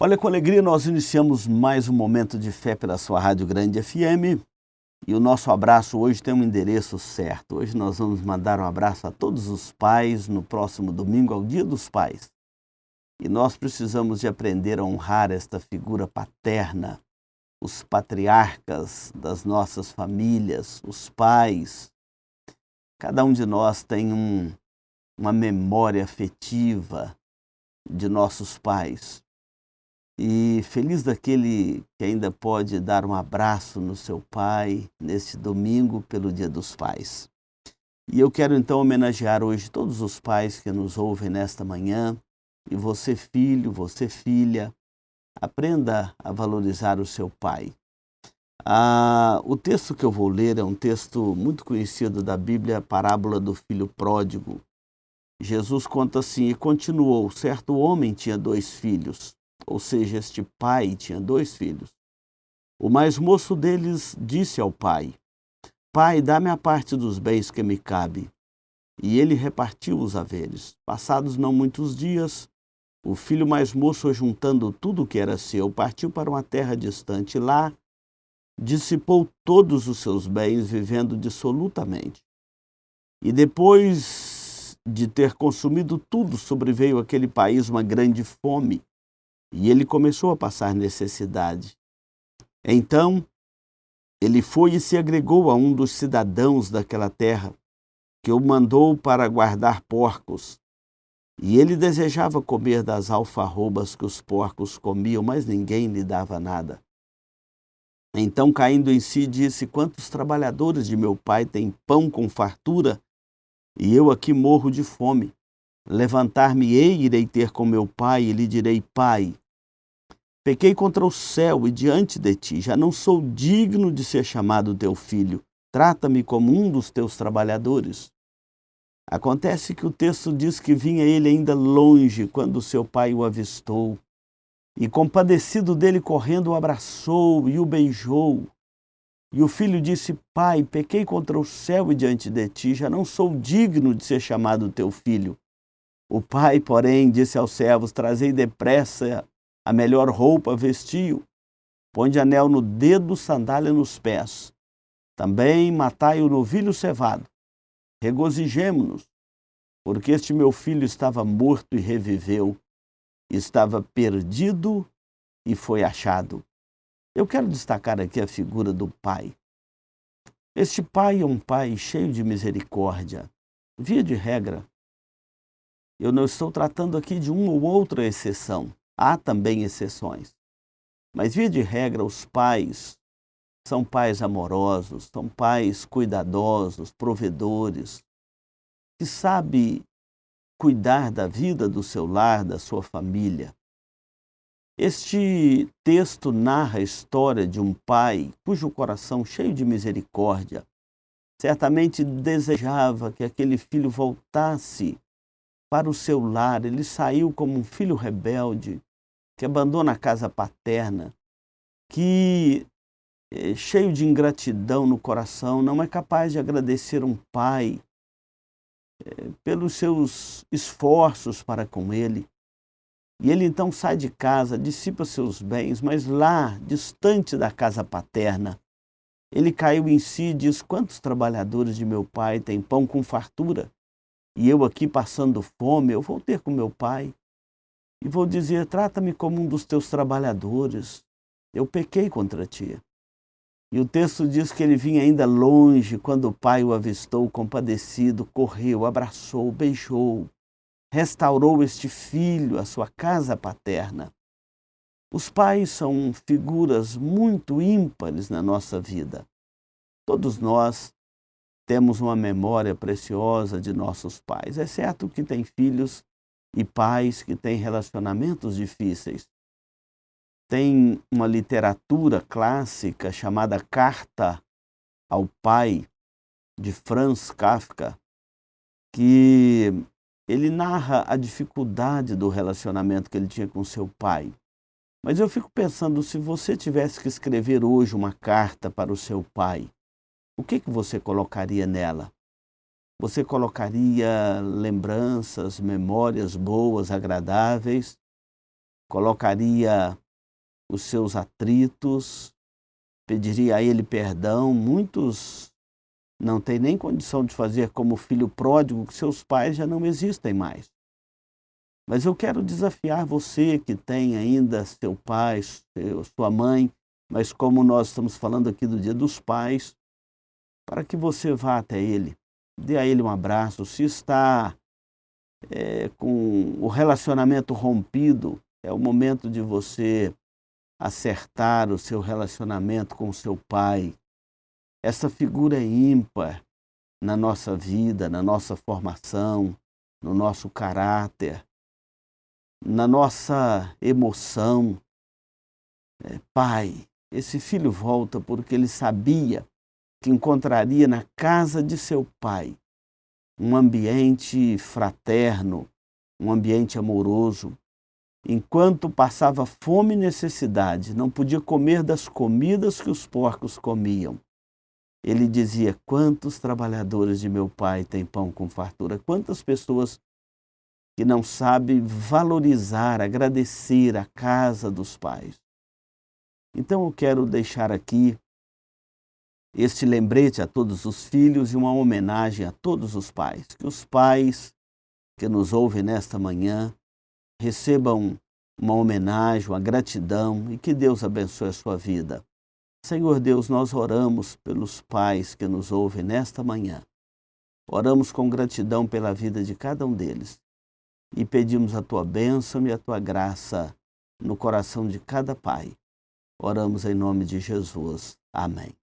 Olha, com alegria nós iniciamos mais um momento de fé pela sua Rádio Grande FM e o nosso abraço hoje tem um endereço certo. Hoje nós vamos mandar um abraço a todos os pais no próximo domingo, ao Dia dos Pais. E nós precisamos de aprender a honrar esta figura paterna, os patriarcas das nossas famílias, os pais. Cada um de nós tem uma memória afetiva de nossos pais. E feliz daquele que ainda pode dar um abraço no seu pai neste domingo pelo Dia dos Pais. E eu quero então homenagear hoje todos os pais que nos ouvem nesta manhã. E você, filho, você, filha, aprenda a valorizar o seu pai. O texto que eu vou ler é um texto muito conhecido da Bíblia, a parábola do filho pródigo. Jesus conta assim: e continuou, certo homem tinha 2 filhos. Ou seja, este pai tinha 2 filhos. O mais moço deles disse ao pai: Pai, dá-me a parte dos bens que me cabe. E ele repartiu os haveres. Passados não muitos dias, o filho mais moço, juntando tudo o que era seu, partiu para uma terra distante e lá dissipou todos os seus bens, vivendo dissolutamente. E depois de ter consumido tudo, sobreveio àquele país uma grande fome. E ele começou a passar necessidade. Então, ele foi e se agregou a um dos cidadãos daquela terra, que o mandou para guardar porcos. E ele desejava comer das alfarrobas que os porcos comiam, mas ninguém lhe dava nada. Então, caindo em si, disse: quantos trabalhadores de meu pai têm pão com fartura, e eu aqui morro de fome. Levantar-me-ei, irei ter com meu pai, e lhe direi: Pai, pequei contra o céu e diante de ti, já não sou digno de ser chamado teu filho. Trata-me como um dos teus trabalhadores. Acontece que o texto diz que vinha ele ainda longe quando seu pai o avistou, e compadecido dele correndo o abraçou e o beijou. E o filho disse: Pai, pequei contra o céu e diante de ti, já não sou digno de ser chamado teu filho. O pai, porém, disse aos servos: trazei depressa a melhor roupa, vestiu, põe anel no dedo, sandália nos pés. Também matai o novilho cevado. Regozijemo-nos, porque este meu filho estava morto e reviveu, estava perdido e foi achado. Eu quero destacar aqui a figura do pai. Este pai é um pai cheio de misericórdia. Via de regra, eu não estou tratando aqui de uma ou outra exceção. Há também exceções. Mas, via de regra, os pais são pais amorosos, são pais cuidadosos, provedores, que sabem cuidar da vida do seu lar, da sua família. Este texto narra a história de um pai cujo coração, cheio de misericórdia, certamente desejava que aquele filho voltasse para o seu lar. Ele saiu como um filho rebelde, que abandona a casa paterna, que, cheio de ingratidão no coração, não é capaz de agradecer um pai pelos seus esforços para com ele. E ele então sai de casa, dissipa seus bens, mas lá, distante da casa paterna, ele caiu em si e diz: quantos trabalhadores de meu pai têm pão com fartura? E eu aqui passando fome, eu vou ter com meu pai e vou dizer: trata-me como um dos teus trabalhadores, eu pequei contra ti. E o texto diz que ele vinha ainda longe quando o pai o avistou, compadecido, correu, abraçou, beijou, restaurou este filho à sua casa paterna. Os pais são figuras muito ímpares na nossa vida. Todos nós temos uma memória preciosa de nossos pais, exceto que tem filhos e pais que têm relacionamentos difíceis. Tem uma literatura clássica chamada Carta ao Pai, de Franz Kafka, que ele narra a dificuldade do relacionamento que ele tinha com seu pai. Mas eu fico pensando, se você tivesse que escrever hoje uma carta para o seu pai, o que você colocaria nela? Você colocaria lembranças, memórias boas, agradáveis? colocaria os seus atritos, pediria a ele perdão. Muitos não têm nem condição de fazer como o filho pródigo, que seus pais já não existem mais. Mas eu quero desafiar você que tem ainda seu pai, sua mãe, mas como nós estamos falando aqui do Dia dos Pais, para que você vá até ele, dê a ele um abraço. Se está com o relacionamento rompido, é o momento de você acertar o seu relacionamento com o seu pai. Essa figura é ímpar na nossa vida, na nossa formação, no nosso caráter, na nossa emoção. Pai, esse filho volta porque ele sabia que encontraria na casa de seu pai um ambiente fraterno, um ambiente amoroso. Enquanto passava fome e necessidade, não podia comer das comidas que os porcos comiam. Ele dizia: quantos trabalhadores de meu pai têm pão com fartura? Quantas pessoas que não sabem valorizar, agradecer a casa dos pais. Então eu quero deixar aqui este lembrete a todos os filhos e uma homenagem a todos os pais. Que os pais que nos ouvem nesta manhã recebam uma homenagem, uma gratidão, e que Deus abençoe a sua vida. Senhor Deus, nós oramos pelos pais que nos ouvem nesta manhã. Oramos com gratidão pela vida de cada um deles e pedimos a tua bênção e a tua graça no coração de cada pai. Oramos em nome de Jesus. Amém.